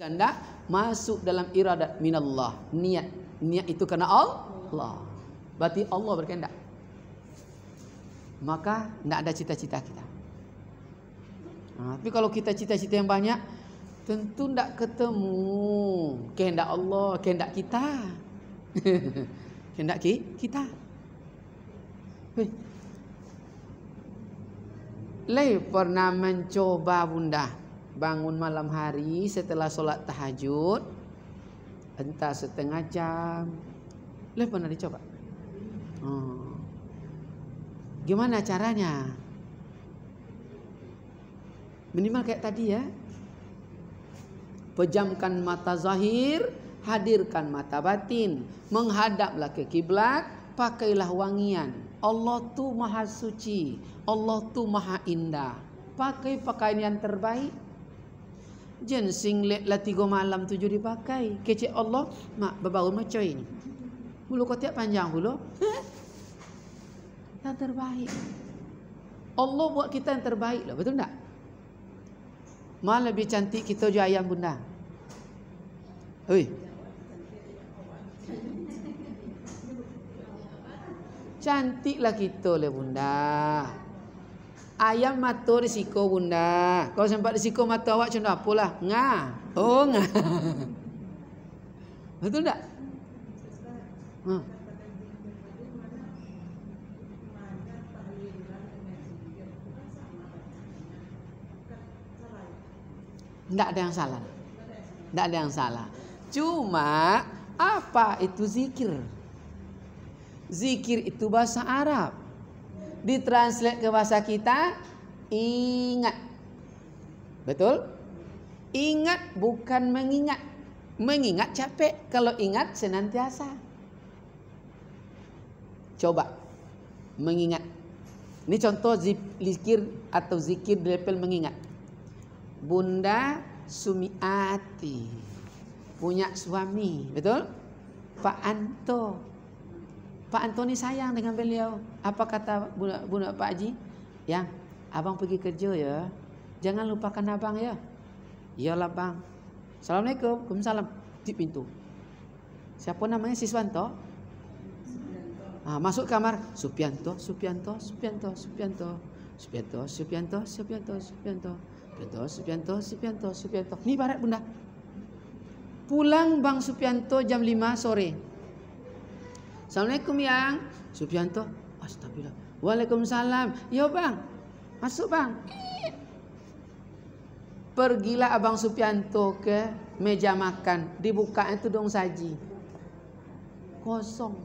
kehendak masuk dalam iradat minallah. Niat itu karena Allah. Berarti Allah berkehendak. Maka tidak ada cita-cita kita. Tapi kalau kita cita-cita yang banyak, tentu tidak ketemu kehendak Allah, kehendak kita. Kehendak kita. Lai pernah mencoba bunda bangun malam hari setelah solat tahajud, entah setengah jam. Lai pernah dicoba? Gimana caranya? Minimal kayak tadi ya. Pejamkan mata zahir, hadirkan mata batin, menghadaplah ke kiblat, pakailah wangian. Allah tu maha suci, Allah tu maha indah. Pakai pakaian yang terbaik. Jen singlet lah 3 malam 7 dipakai. Kecik Allah, mak berbaru macam ini. Bulu kotak panjang bulu. Yang terbaik. Allah buat kita yang terbaik lah, betul tak? Malah lebih cantik kita jual ayam bunda. Oi. Cantiklah kita le bunda. Ayam mata risiko bunda. Kalau sempat risiko mata awak macam apalah? Ngah. Oh ngah. Betul tak? Tidak ada yang salah. Tidak ada yang salah. Cuma apa itu zikir? Zikir itu bahasa Arab. Ditranslate ke bahasa kita, ingat. Betul? Ingat bukan mengingat. Mengingat capek. Kalau ingat senantiasa. Coba. Mengingat. Ini contoh zikir atau zikir di level mengingat. Bunda Sumiati punya suami, betul? Pak Anto. Pak Anto ni sayang dengan beliau. Apa kata bunda Pak Haji? Yang abang pergi kerja ya. Jangan lupakan abang ya. Iyalah bang. Assalamualaikum. Waalaikumsalam. Di pintu. Siapa namanya? Siswanto? Masuk kamar. Supianto. Ni barat bunda. Pulang bang Supianto jam 5 sore. Assalamualaikum yang Supianto. Astagfirullah. Waalaikumsalam. Ya bang. Masuk bang. Pergilah abang Supianto ke meja makan. Dibuka itu dong saji. Kosong.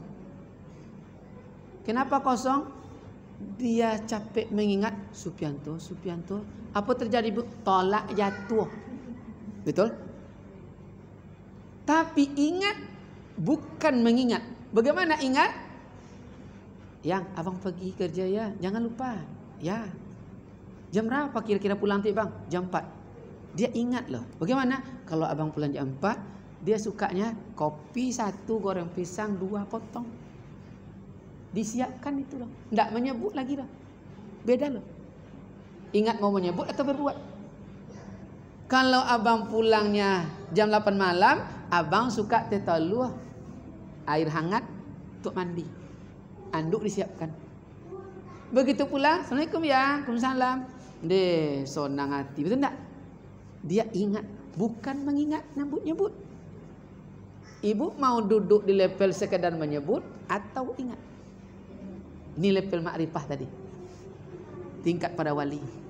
Kenapa kosong? Dia capek mengingat Supianto. Apa terjadi bu? Tolak jatuh. Betul? Tapi ingat bukan mengingat. Bagaimana ingat? Yang abang pergi kerja ya. Jangan lupa. Ya. Jam berapa kira-kira pulang nanti bang? Jam 4. Dia ingat loh. Bagaimana? Kalau abang pulang jam 4, dia sukanya kopi 1, goreng pisang 2 potong. Disiapkan itu loh. Tidak menyebut lagi loh. Beda loh. Ingat mau menyebut atau berbuat. Kalau abang pulangnya jam 8 malam, abang suka teh talu, air hangat untuk mandi. Anduk disiapkan. Begitu pulang, Assalamualaikum ya, Waalaikumsalam. Deh, sonang hati. Betul tak? Dia ingat, bukan mengingat, nyebut. Ibu mau duduk di level sekadar menyebut atau ingat? Ini level makrifah tadi. Tingkat para wali.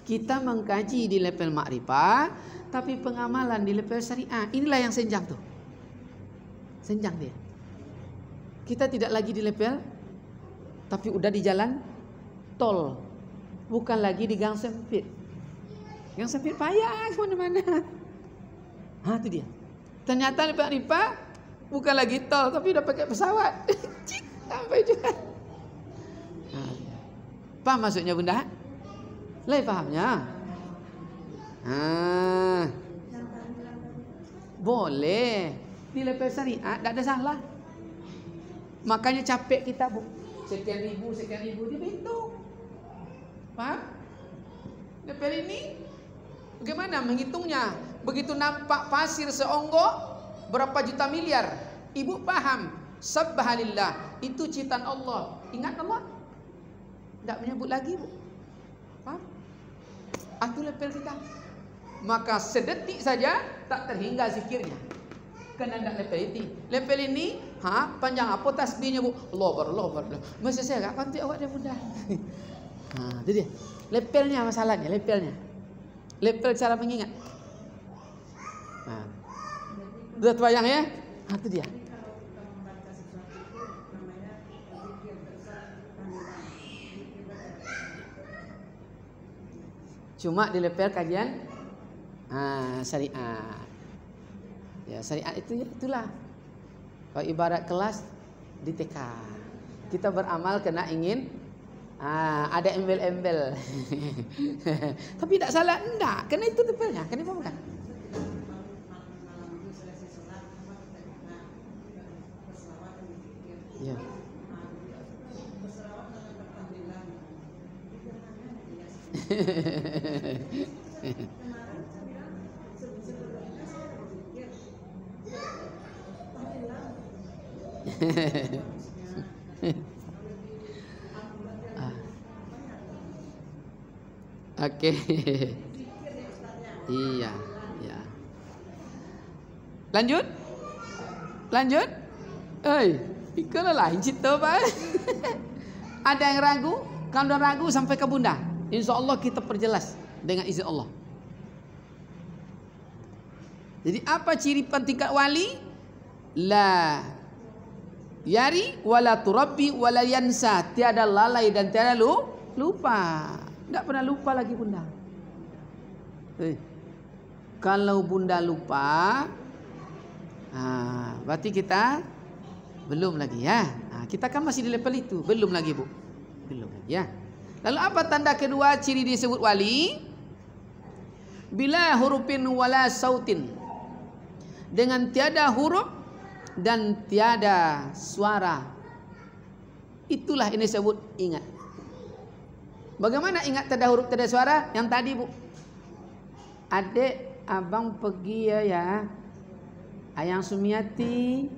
Kita mengkaji di level makrifah, tapi pengamalan di level syariah. Inilah yang senjang tuh. Senjang dia. Kita tidak lagi di level, tapi udah di jalan tol. Bukan lagi di gang sempit. Gang sempit payah kemana-mana. Itu dia. Ternyata level makrifah bukan lagi tol, tapi udah pakai pesawat. Sampai juga. Paham maksudnya bunda? Lai pahamnya? Boleh. Di level syariat tak ada salah. Makanya capek kita bu. Sekian ribu di pintu. Paham? Level ini Bagaimana menghitungnya? Begitu nampak pasir seonggok berapa juta miliar, ibu paham, subhanallah, itu ciptaan Allah. Ingat Allah? Tidak menyebut lagi, Bu. Paham? Itu level kita. Maka sedetik saja tak terhingga zikirnya. Kena nak level ini. Level ini, panjang apa tasbihnya, Bu? Allah Akbar. Masa saya agak pantik awak dia bunda. Itu dia. Levelnya masalahnya, levelnya. Level cara mengingat. Sudah terbayang ya? Itu dia. Cuma di level kajian syariat. Ya, syariat itulah. Kalau ibarat kelas di TK, kita beramal kena ingin ada embel-embel. Tapi tidak salah, enggak. Karena itu levelnya, kenapa bukan? Ya. Oke. Iya. Lanjut. Ikalah lain cerita, Pak. Ada yang ragu? Kalau ragu sampai ke bunda. Insya Allah kita perjelas dengan izin Allah. Jadi apa ciri tingkat wali? La yari wala turabbi wala yansa. Tiada lalai dan tiada lupa. Tidak pernah lupa lagi bunda. Kalau bunda lupa, berarti kita belum lagi ya. Kita kan masih di level itu. Belum lagi, Bu. Belum lagi ya. Lalu apa tanda kedua ciri disebut wali? Bila hurufin wala sautin. Dengan tiada huruf dan tiada suara. Itulah ini disebut ingat. Bagaimana ingat tiada huruf tiada suara? Yang tadi, Bu. Adik abang pergi ya. Ayang Sumiati,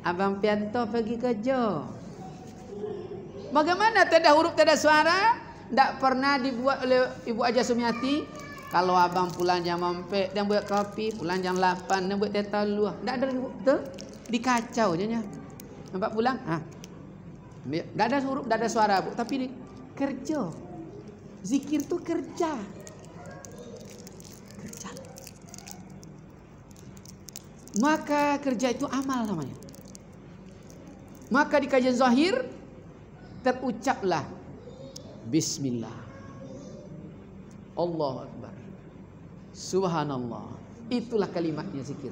Abang Pianto pergi kerja. Bagaimana tiada huruf tiada suara? Tak pernah dibuat oleh Ibu Haja Sumiati. Kalau abang pulang jam 4 dan buat kopi, pulang jam 8 dan buat teta lu. Tak ada betul? Dikacau je nya. Nampak pulang? Tak ada huruf, tak ada suara, Bu, tapi kerja. Zikir tu kerja. Maka kerja itu amal namanya. Maka di kajian zahir terucaplah Bismillah, Allahu Akbar, Subhanallah. Itulah kalimatnya zikir.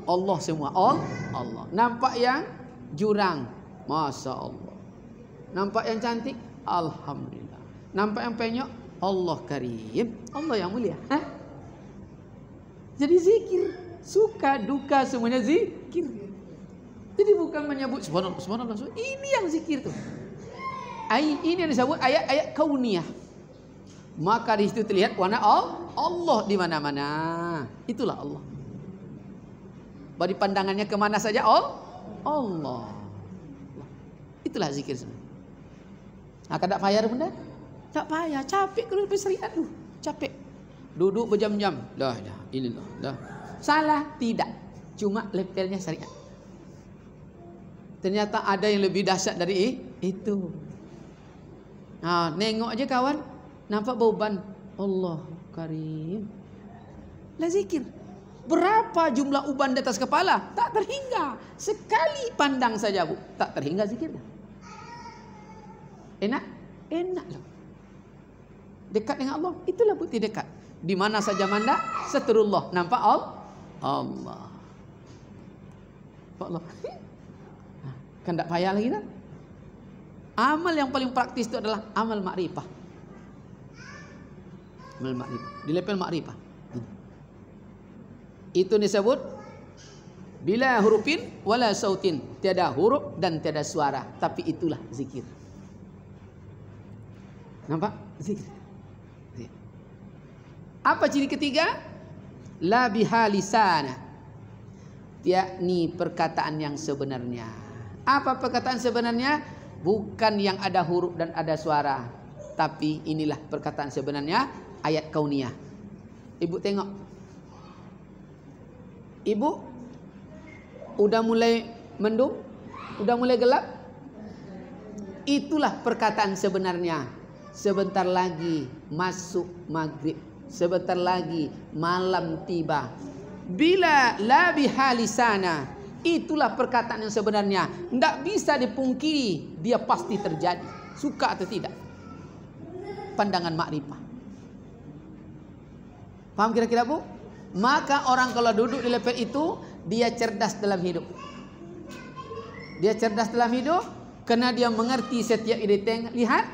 Allah semua, Allah. Nampak yang jurang, Masya Allah. Nampak yang cantik, Alhamdulillah. Nampak yang penyok, Allah Karim, Allah yang mulia. Jadi zikir, suka duka semuanya zikir. Jadi bukan menyebut subhanallah. Ini yang zikir tuh. Ini yang disebut ayat-ayat kauniyah. Maka di situ terlihat warna Allah di mana-mana. Itulah Allah. Bagi pandangannya kemana saja Allah. Itulah zikir sebenarnya. Tak payah benda? Tak payah, capek kalau bersyariat tuh, capek. Duduk berjam-jam. Dah, inilah, dah. Salah tidak. Cuma levelnya syariat. Ternyata ada yang lebih dahsyat dari itu. Nengok aja kawan, nampak beban. Allah Karim. Lah zikir. Berapa jumlah uban di atas kepala? Tak terhingga. Sekali pandang saja, Bu. Tak terhingga zikir. Enak? Enak loh. Dekat dengan Allah. Itulah bukti dekat. Di mana saja manda, seterullah. Nampak Allah. Allah. Kan tak payah lagi kan? Amal yang paling praktis itu adalah amal makrifah. Amal makrifah. Di level makrifah. Itu disebut bila hurufin wala sautin. Tiada huruf dan tiada suara. Tapi itulah zikir. Nampak? Zikir. Apa ciri ketiga? La biha lisana, yakni perkataan yang sebenarnya. Apa perkataan sebenarnya? Bukan yang ada huruf dan ada suara, tapi inilah perkataan sebenarnya, ayat kauniyah. Ibu tengok, ibu udah mulai mendung, udah mulai gelap. Itulah perkataan sebenarnya. Sebentar lagi masuk maghrib, sebentar lagi malam tiba. Bila la bihalisana, itulah perkataan yang sebenarnya. Tidak bisa dipungkiri, dia pasti terjadi, suka atau tidak. Pandangan makrifah. Paham kira-kira Bu? Maka orang kalau duduk di level itu, dia cerdas dalam hidup. Dia cerdas dalam hidup karena dia mengerti setiap yang dilihat,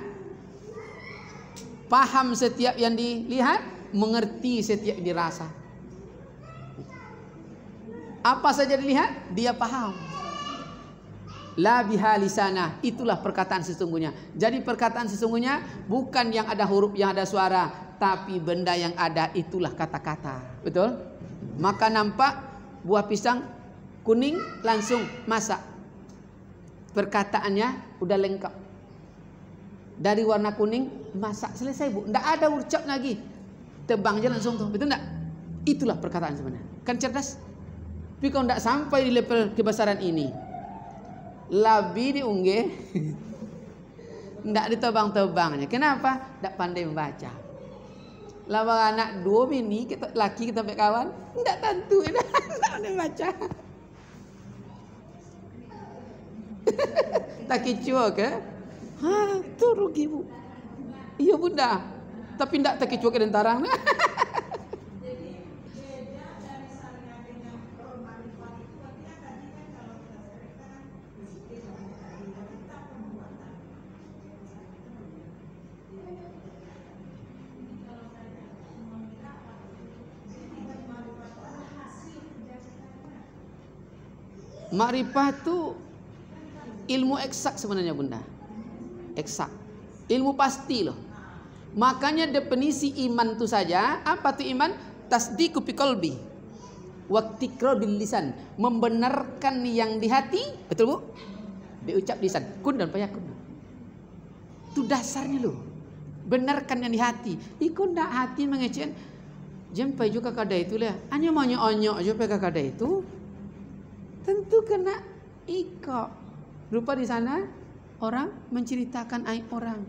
paham setiap yang dilihat, mengerti setiap yang dirasa. Apa saja dilihat, dia paham. La biha lisana, itulah perkataan sesungguhnya. Jadi perkataan sesungguhnya bukan yang ada huruf, yang ada suara, tapi benda yang ada, itulah kata-kata. Betul? Maka nampak buah pisang kuning langsung masak. Perkataannya udah lengkap. Dari warna kuning masak selesai Bu, tidak ada ucap lagi, tebang aja langsung tuh, betul tidak? Itulah perkataan sebenarnya. Kan cerdas. Tapi kalau tidak sampai di level kebesaran ini, labi diunggah, tidak ditebang-tebangnya. Kenapa? Tidak pandai membaca. Lawang anak 2 mini kita laki kita sampai kawan, tidak tentu, tidak pandai membaca. Tak kicau ke? Ha, tu rugi Bu. Iya Bunda. Tapi tidak tak kicau ke dentarang. Makrifah itu ilmu eksak sebenarnya Bunda. Eksak. Ilmu pasti loh. Makanya definisi iman itu saja. Apa tuh iman? Tasdiqu fi qalbi wa iqrar bil lisan. Membenarkan yang di hati. Betul Bu? Diucap di lisan. Kun dan fayakun. Itu dasarnya loh. Benarkan yang di hati. Ikut ndak hati mengecen. Jempai juga kada itu lah. Hanya onyo-onyo aja peka kada itu. Tentu kena iko. Rupa di sana orang menceritakan aib orang.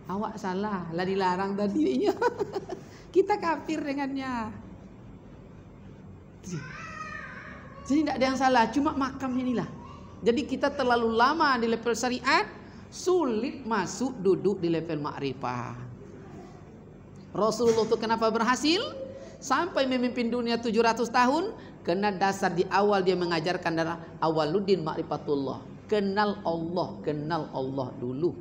Awak salah, lah dilarang tadi. Kita kafir dengannya. Jadi tidak ada yang salah, cuma makam inilah. Jadi kita terlalu lama di level syariat, sulit masuk duduk di level makrifah. Rasulullah itu kenapa berhasil sampai memimpin dunia 700 tahun? Karena dasar di awal dia mengajarkan adalah awaluddin ma'rifatullah. Kenal Allah dulu.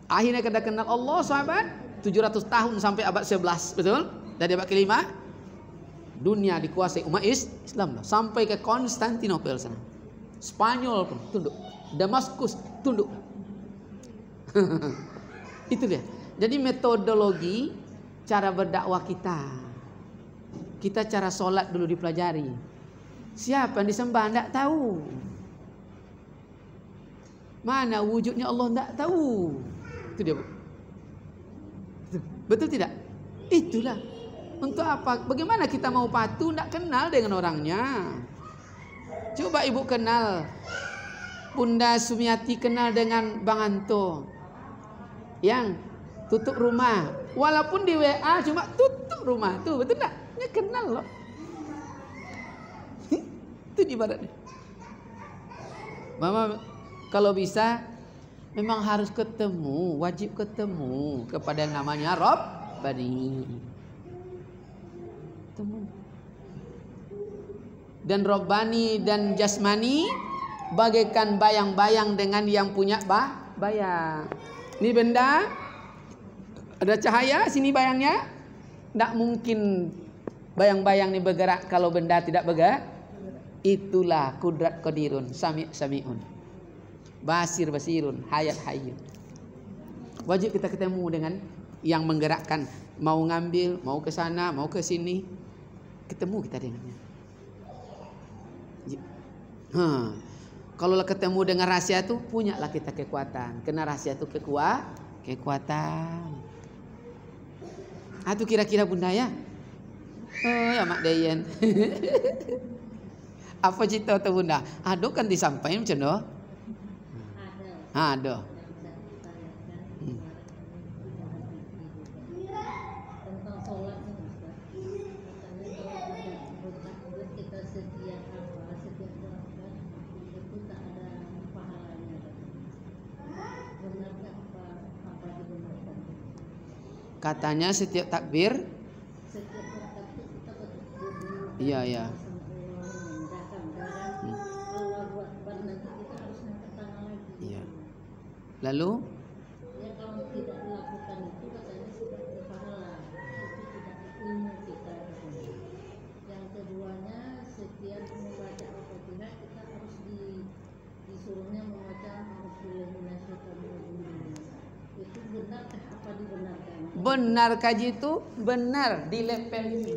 Akhirnya kita kenal Allah sahabat 700 tahun sampai abad 11, betul? Dari abad ke-5 dunia dikuasai umat Islam sampai ke Konstantinopel sana. Spanyol pun tunduk, Damaskus tunduk. Itu dia. Jadi metodologi cara berdakwah kita. Kita cara sholat dulu dipelajari. Siapa yang disembah tidak tahu. Mana wujudnya Allah tidak tahu. Itu dia Bu. Betul tidak? Itulah. Untuk apa? Bagaimana kita mau patuh tidak kenal dengan orangnya? Coba Ibu kenal. Bunda Sumiati kenal dengan Bang Anto yang tutup rumah. Walaupun di WA cuma tutup rumah tuh, betul tidak? Dia kenal loh. Itu ibaratnya. Mama kalau bisa memang harus ketemu, wajib ketemu kepada yang namanya Rabbani. Ketemu. Dan Rabbani dan Jasmani bagaikan bayang-bayang dengan yang punya bayang. Ini benda ada cahaya, sini bayangnya. Tidak mungkin bayang-bayang ini bergerak kalau benda tidak bergerak. Itulah kudrat qadirun, sami'un, basirun, hayat hayyun. Wajib kita ketemu dengan yang menggerakkan Mau ngambil, mau ke sana, mau ke sini, ketemu kita dengannya. Kalau ketemu dengan rahasia itu, punyalah kita kekuatan. Karena rahasia itu kekuatan. Itu kira-kira Bunda ya. Ya Mak Dayan. Apa cerita tu Bunda? Aduh kan disampaikan macam tu. Ada. Katanya setiap takbir, iya. Iya. Lalu? Ya kalau tidak dilakukan itu katanya sudah berpahala. Itu tidak ilmu kita. Yang keduanya setiap membaca Al-Fatihah kita harus disuruhnya membaca Alhamdulillahirobbilalamin. Itu benarkah apa dibenarkan? Benar kaji itu benar di level ini.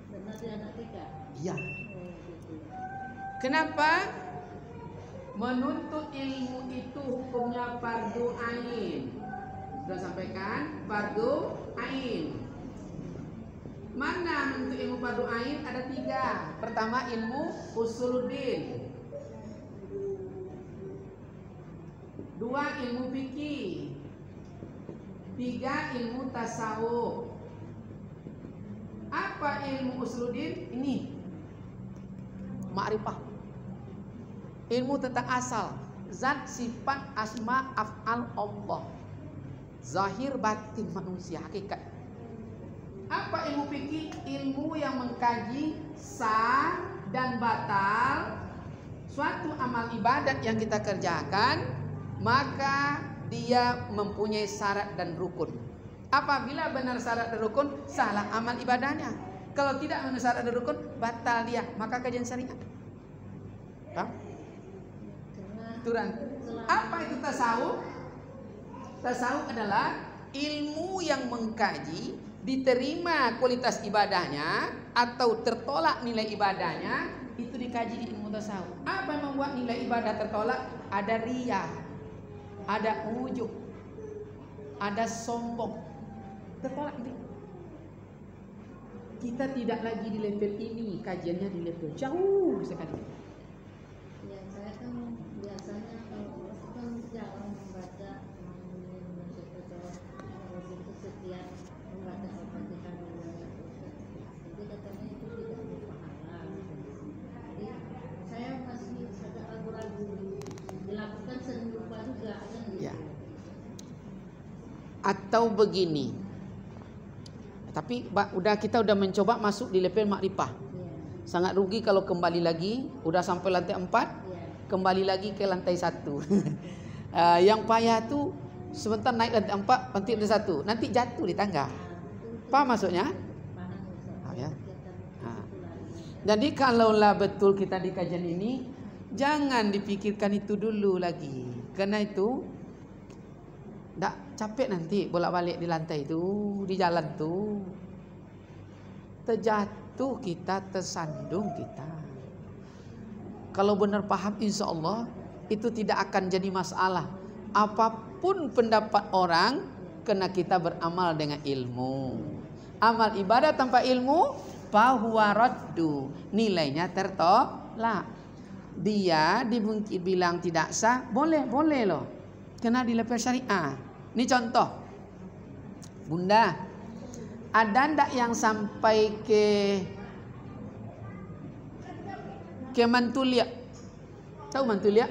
Benar di anak tiga? Iya. Gitu. Kenapa? Menuntut ilmu itu hukumnya fardu ain. Sudah sampaikan fardu ain. Mana menuntut ilmu fardu ain? Ada 3. Pertama ilmu usuluddin. 2 ilmu fikih. 3 ilmu tasawuf. Apa ilmu usuluddin? Ini ma'rifah. Ilmu tentang asal, zat, sifat, asma, af'al Allah, zahir, batin manusia, hakikat. Apa ilmu fikih? Ilmu yang mengkaji sah dan batal suatu amal ibadat yang kita kerjakan, maka dia mempunyai syarat dan rukun. Apabila benar syarat dan rukun, salah amal ibadahnya. Kalau tidak benar syarat dan rukun, batal dia. Maka kajian syariat. Paham? Turan. Apa itu tasawuf? Tasawuf adalah ilmu yang mengkaji, diterima kualitas ibadahnya atau tertolak nilai ibadahnya, itu dikaji di ilmu tasawuf. Apa yang membuat nilai ibadah tertolak? Ada riya, ada ujub, ada sombong. Tertolak itu. Kita tidak lagi di level ini, kajiannya di level jauh sekali. Ya, saya kan biasanya kalau kan jarang membaca itu setiap membaca Al-Fatihah. Jadi katanya itu tidak berpahala. Jadi saya masih agak ragu-ragu. Dilakukan sering lupa juga kan gitu. Ya. Atau begini. Tapi kita udah mencoba masuk di level makrifah. Sangat rugi kalau kembali lagi, udah sampai lantai 4, kembali lagi ke lantai 1. Yang payah tuh sebentar naik lantai 4, nanti lantai 1, nanti jatuh di tangga. Paham maksudnya? Ya. Jadi kalaulah betul kita di kajian ini, jangan dipikirkan itu dulu lagi. Karena itu tak capek nanti bolak-balik di lantai itu, di jalan tuh. Terjatuh kita, tersandung kita. Kalau benar paham, insya Allah itu tidak akan jadi masalah. Apapun pendapat orang, kena kita beramal dengan ilmu. Amal ibadah tanpa ilmu, fahuwa raddu, nilainya tertolak. Dia dibilang tidak sah, boleh loh. Kena di level syariah. Ini contoh, Bunda, ada ndak yang sampai ke Mantulia? Tahu Mantulia?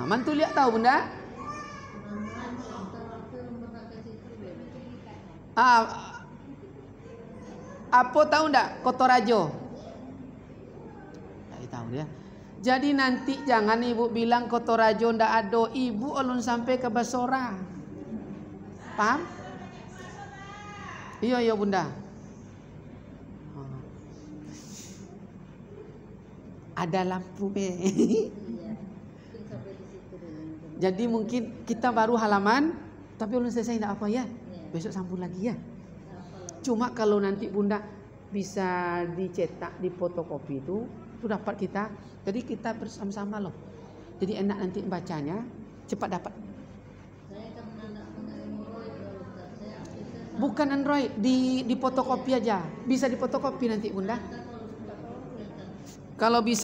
Mantulia tahu Bunda? Apa tahu ndak Kotorajo? Tak tahu dia. Jadi nanti jangan ibu bilang Kotorajo ndak ada, ibu ulun sampai ke Basora. Paham? Iya Bunda. Ada lampu Jadi mungkin kita baru halaman Tapi belum selesai tidak apa ya. Ya. Besok sambung lagi ya. Apalah. Cuma kalau nanti Bunda bisa dicetak di fotokopi itu dapat kita. Jadi kita bersama-sama loh. Jadi enak nanti bacanya, cepat dapat. Saya kan anak punya Android ya Ustaz. Saya aktifkan Bukan Android, di fotokopi aja. Bisa di fotokopi nanti Bunda. kalau sudah PowerPoint kan. Kalau bisa